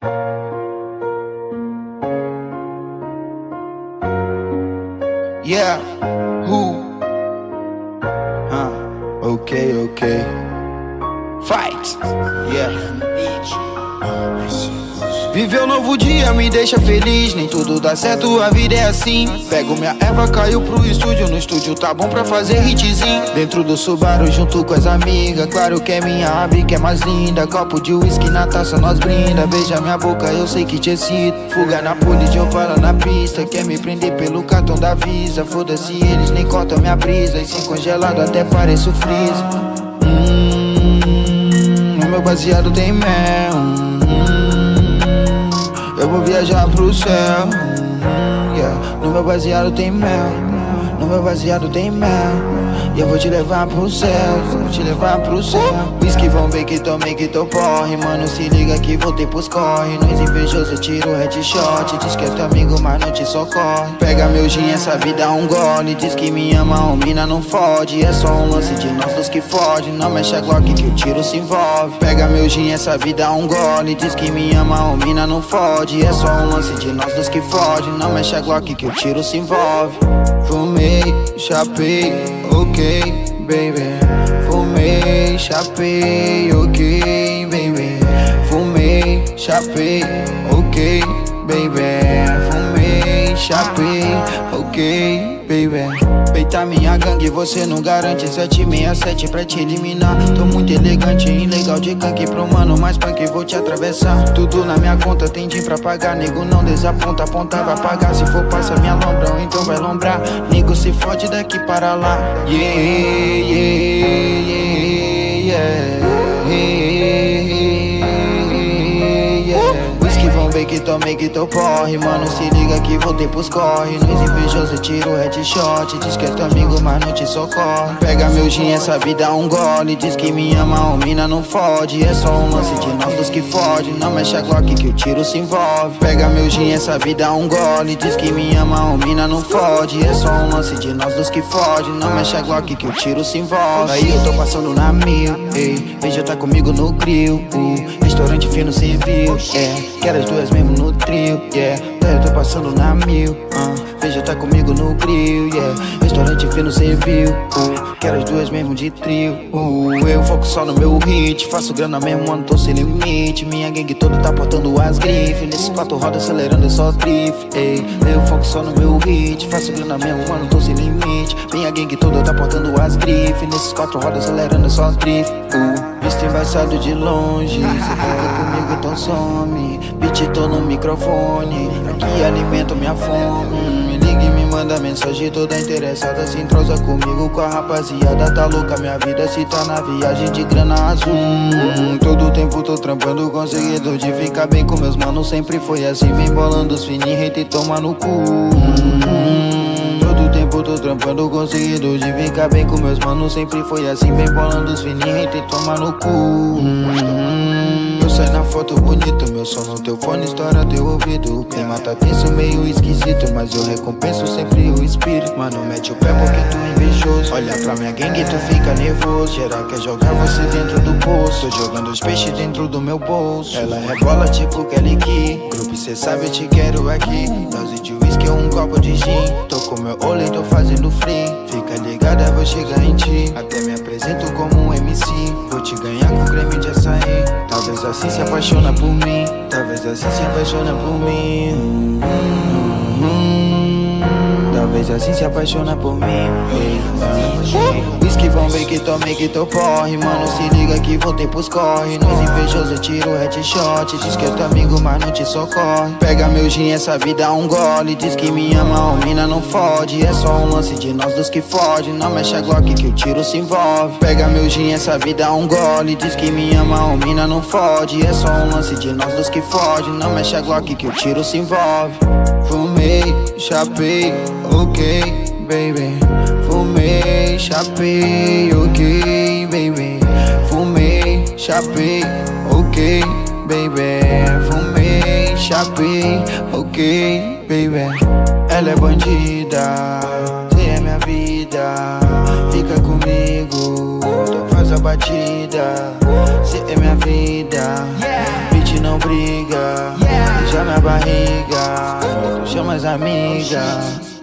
Yeah, who? Okay. Fight, yeah. Viver um novo dia me deixa feliz. Nem tudo dá certo, a vida é assim. Pego minha erva, caio pro estúdio. No estúdio tá bom pra fazer hitzinho. Dentro do Subaru junto com as amigas. Claro que é minha ave que é mais linda. Copo de whisky na taça nós brinda. Beija minha boca, eu sei que te excito. Fuga na pole de Opala na pista. Quer me prender pelo cartão da Visa. Foda-se eles, nem cortam minha brisa. E se congelado até pareço freezer. No meu baseado tem mel. Eu vou viajar pro céu, yeah. No meu baseado tem mel. No meu baseado tem mel. E eu vou te levar pro céu, vou te levar pro céu. Whisky, Bombay, que tomei, que tô porre. Mano, se liga que voltei pros corre. Nós invejoso, eu tiro headshot. Diz que é teu amigo, mas não te socorre. Pega meu gin, essa vida é um gole. Diz que me ama, o mina não fode. É só um lance de nós dos que fode. Não mexe a Glock que o tiro se envolve. Pega meu gin, essa vida é um gole. Diz que me ama, o mina não fode. É só um lance de nós dos que fode. Não mexe a Glock que o tiro se envolve. Fumei, chapei, ok, baby. Fumei, chapei, ok, baby. Fumei, chapei, ok, baby. Fumei, chapei, ok, baby. Peita minha gangue, você não garante. 767 pra te eliminar. Tô muito elegante, ilegal de gangue pro mano, mais punk, vou te atravessar. Tudo na minha conta, tem din pra pagar. Nego não desaponta, aponta, vai pagar. Se for passa minha lombra, ou então vai lombrar. Nego se fode daqui para lá. Yeah, Bombay, que tomei, que tô porre. Mano, se liga que voltei pros corre. Nós invejoso, tiro headshot. Diz que é teu amigo, mas não te socorre. Pega meu gin, essa vida é um gole. Diz que me ama, o mina não fode. É só um lance de nós dos que fode. Não mexe a Glock que o tiro se envolve. Pega meu gin, essa vida é um gole. Diz que me ama, o mina não fode. É só um lance de nós dos que fode. Não mexe a Glock que o tiro se envolve. Aí eu tô passando na mil, ei. Veja tá comigo no grill, restaurante fino civil, quero as duas mesmo no trio, yeah. Eu tô passando na mil, veja tá comigo no grill, yeah. Restaurante fino civil, quero as duas mesmo de trio, eu foco só no meu hit. Faço grana mesmo, mano, tô sem limite. Minha gangue toda tá portando as grifes. Nesses quatro rodas acelerando é só drift, ei. Eu foco só no meu hit. Faço grana mesmo, mano, tô sem limite. Minha gangue toda tá portando as grifes. Nesses quatro rodas acelerando é só drift, Visto embaçado de longe. Cê fica comigo, então some. Beat, tô no microfone. Aqui alimento minha fome. Me liga e me manda mensagem toda interessada. Se entrosa comigo, com a rapaziada. Tá louca minha vida, se tá na viagem de grana azul. Todo tempo tô trampando com segredo de ficar bem com meus manos. Sempre foi assim, vem bolando os fininhos, hate e toma no cu. Todo tempo tô trampando com segredo de ficar bem com meus manos. Sempre foi assim, vem bolando os fininhos, hate e toma no cu. Eu saio na foto bonito, meu som no teu fone estoura teu ouvido. O clima tá tenso, meio esquisito, mas eu recompenso sempre o espírito. Mano, mete o pé porque tu é invejoso. Olha pra minha gangue, tu fica nervoso. Geral quer jogar você dentro do poço. Tô jogando os peixes dentro do meu bolso. Ela rebola tipo Kelly Key. Grupo, cê sabe, eu te quero aqui. Dose de whisky ou um copo de gin. Tô com meu olho e tô fazendo free. Fica ligada, vou chegar em ti. Até me apresento como um MC. Vou te ganhar com creme de açaí. Talvez assim se apaixona por mim. Talvez assim se apaixona por mim. Talvez assim se apaixona por mim. Whisky, Bombay, que tomei, que tô porre. Mano, se liga que voltei pros corre. Nós invejoso, eu tiro headshot. Diz que é teu amigo, mas não te socorre. Pega meu gin, essa vida é um gole. Diz que me ama, o mina não fode. É só um lance de nós dos que fode. Não mexe a Glock que o tiro se envolve. Pega meu gin, essa vida é um gole. Diz que me ama, o mina não fode. É só um lance de nós dos que fode. Não mexe a Glock que o tiro se envolve. Fumei, chapei, ok, baby. Fumei, chapei, ok, baby. Fumei, chapei, ok, baby. Fumei, chapei, ok, baby. Ela é bandida, cê é minha vida. Fica comigo, então faz a batida. Cê é minha vida, beat não não briga. Beija minha barriga, tu chama as amigas.